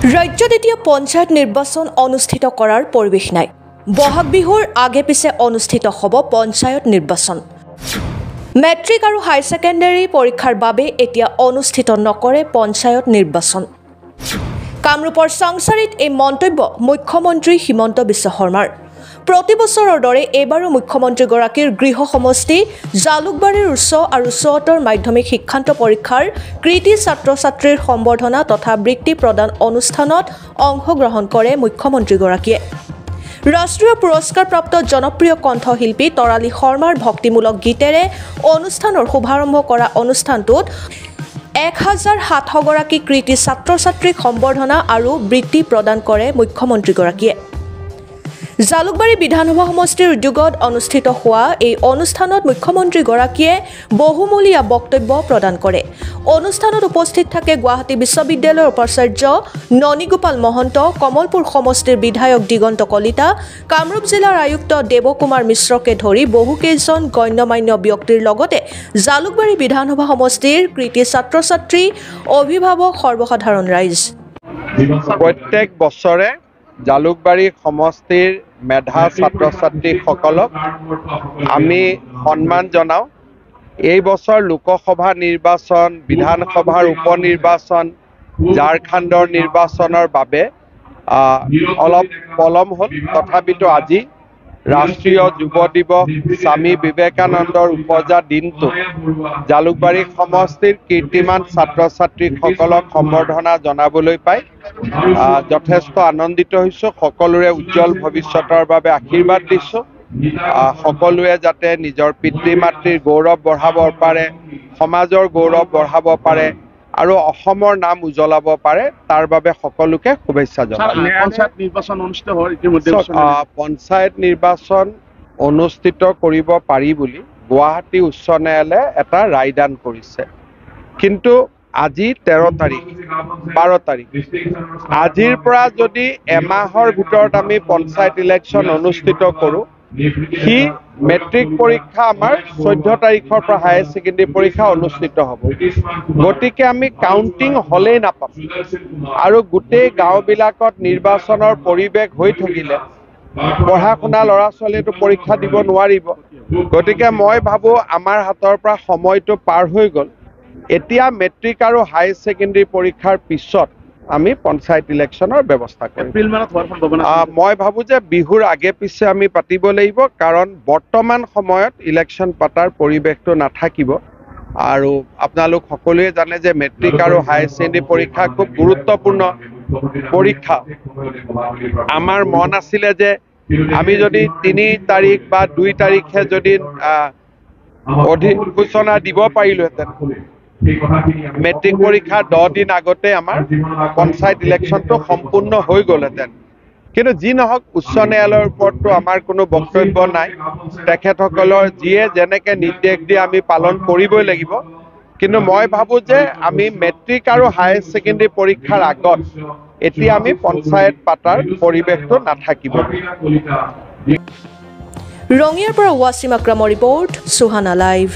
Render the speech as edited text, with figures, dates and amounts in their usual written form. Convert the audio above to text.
ৰাজ্যত এতিয়া পঞ্চায়ত নিৰ্বাচন অনুষ্ঠিত কৰাৰ পৰিৱেশ নাই। বহাগ বিহুৰ আগে পিছে অনুষ্ঠিত হ'ব পঞ্চায়ত নিৰ্বাচন। মেট্ৰিক আৰু হাই ছেকেণ্ডাৰী পৰীক্ষাৰ বাবে এতিয়া অনুষ্ঠিত নকৰে পঞ্চায়ত নিৰ্বাচন। কামৰূপৰ চাংচাৰিত এই মন্তব্য মুখ্যমন্ত্ৰী হিমন্ত বিশ্ব শৰ্মাৰ। প্ৰতি বছৰৰ দৰে এইবাৰো মুখ্যমন্ত্ৰীগৰাকীৰ গৃহ সমষ্টি জালুকবাৰীৰ উচ্চ আৰু উচ্চতৰ মাধ্যমিক শিক্ষান্ত পৰীক্ষাৰ কৃতি ছাত্ৰ ছাত্ৰীৰ সম্বৰ্ধনা তথা বৃত্তি প্ৰদান অনুষ্ঠানত অংশগ্ৰহণ কৰে মুখ্যমন্ত্ৰীগৰাকীয়ে। ৰাষ্ট্ৰীয় পুৰস্কাৰপ্ৰাপ্ত জনপ্ৰিয় কণ্ঠশিল্পী তৰালী শৰ্মাৰ ভক্তিমূলক গীতেৰে অনুষ্ঠানৰ শুভাৰম্ভ কৰা অনুষ্ঠানটোত 1700 গৰাকী কৃতি ছাত্ৰ ছাত্ৰীক সম্বৰ্ধনা আৰু বৃত্তি প্ৰদান কৰে মুখ্যমন্ত্ৰীগৰাকীয়ে। জালুকবাৰী বিধানসভা সমষ্টিৰ উদ্যোগত অনুষ্ঠিত হোৱা এই অনুষ্ঠানত মুখ্যমন্ত্ৰীগৰাকীয়ে বহুমূলীয়া বক্তব্য প্ৰদান কৰে। অনুষ্ঠানত উপস্থিত থাকে গুৱাহাটী বিশ্ববিদ্যালয়ৰ উপাচাৰ্য ননীগোপাল মহন্ত, কমলপুৰ সমষ্টিৰ বিধায়ক দিগন্ত কলিতা, কামৰূপ জিলাৰ আয়ুক্ত দেৱকুমাৰ মিশ্ৰকে ধৰি বহুকেইজন গণ্যমান্য ব্যক্তিৰ লগতে জালুকবাৰী বিধানসভা সমষ্টিৰ কৃতি ছাত্ৰ ছাত্ৰী, অভিভাৱক, সৰ্বসাধাৰণ ৰাইজ। প্ৰত্যেক বছৰে জালুকবাৰী সমষ্টিৰ মেধা ছাত্ৰ ছাত্ৰীসকলক আমি সন্মান জনাওঁ। এই বছৰ লোকসভা নিৰ্বাচন, বিধানসভাৰ উপনিৰ্বাচন, ঝাৰখণ্ডৰ নিৰ্বাচনৰ বাবে অলপ পলম হ'ল। তথাপিতো আজি ৰাষ্ট্ৰীয় যুৱ দিৱস, স্বামী বিবেকানন্দৰ উপজা দিনটো জালুকবাৰী সমষ্টিৰ কীৰ্তিমান ছাত্ৰ ছাত্ৰীসকলক সম্বৰ্ধনা জনাবলৈ পাই যথেষ্ট আনন্দিত হৈছোঁ। সকলোৰে উজ্জ্বল ভৱিষ্যতৰ বাবে আশীৰ্বাদ দিছোঁ। সকলোৱে যাতে নিজৰ পিতৃ মাতৃৰ গৌৰৱ বঢ়াব পাৰে, সমাজৰ গৌৰৱ বঢ়াব পাৰে আৰু অসমৰ নাম উজ্বলাব পাৰে, তাৰ বাবে সকলোকে শুভেচ্ছা জনালোঁ। পঞ্চায়ত নিৰ্বাচন অনুষ্ঠিত কৰিব পাৰি বুলি গুৱাহাটী উচ্চ ন্যায়ালয়ে এটা ৰায়দান কৰিছে। কিন্তু আজি 13 তাৰিখ, 12 তাৰিখ, আজিৰ পৰা যদি এমাহৰ ভিতৰত আমি পঞ্চায়ত ইলেকশ্যন অনুষ্ঠিত কৰোঁ, সি মেট্ৰিক পৰীক্ষা আমাৰ 14 তাৰিখৰ পৰা হায়াৰ ছেকেণ্ডেৰী পৰীক্ষা অনুষ্ঠিত হ'ব। গতিকে আমি কাউণ্টিং হ'লেই নাপাম আৰু গোটেই গাঁওবিলাকত নিৰ্বাচনৰ পৰিৱেশ হৈ থাকিলে পঢ়া শুনা ল'ৰা ছোৱালীয়েতো পৰীক্ষা দিব নোৱাৰিব। গতিকে মই ভাবোঁ আমাৰ হাতৰ পৰা সময়টো পাৰ হৈ গ'ল। এতিয়া মেট্ৰিক আৰু হাই ছেকেণ্ডেৰী পৰীক্ষাৰ পিছত আমি পঞ্চায়ত ইলেকশ্যনৰ ব্যৱস্থা কৰিম। মই ভাবোঁ যে বিহুৰ আগে পিছে আমি পাতিব লাগিব, কাৰণ বৰ্তমান সময়ত ইলেকশ্যন পতাৰ পৰিৱেশটো নাথাকিব। আৰু আপোনালোক সকলোৱে জানে যে মেট্ৰিক আৰু হায়াৰ ছেকেণ্ডেৰী পৰীক্ষা খুব গুৰুত্বপূৰ্ণ পৰীক্ষা। আমাৰ মন আছিলে যে আমি যদি 3 তাৰিখ বা 2 তাৰিখে যদি অধিসূচনা দিব পাৰিলোহেঁতেন, মেট্ৰিক পৰীক্ষাৰ 10 দিন আগতে আমাৰ পঞ্চায়ত ইলেকশ্যনটো সম্পূৰ্ণ হৈ গ'লহেঁতেন। কিন্তু যি নহওক, উচ্চ ন্যায়ালয়ৰ ওপৰততো আমাৰ কোনো বক্তব্য নাই। তেখেতসকলৰ যিয়ে যেনেকৈ নিৰ্দেশ দিয়ে আমি পালন কৰিবই লাগিব। কিন্তু মই ভাবোঁ যে আমি মেট্ৰিক আৰু হায়াৰ ছেকেণ্ডেৰী পৰীক্ষাৰ আগত এতিয়া আমি পঞ্চায়ত পাতাৰ পৰিৱেশটো নাথাকিব। ৰঙিয়াৰ পৰা ৱাছিম আক্ৰামৰ ৰিপৰ্ট, সুহানা লাইভ।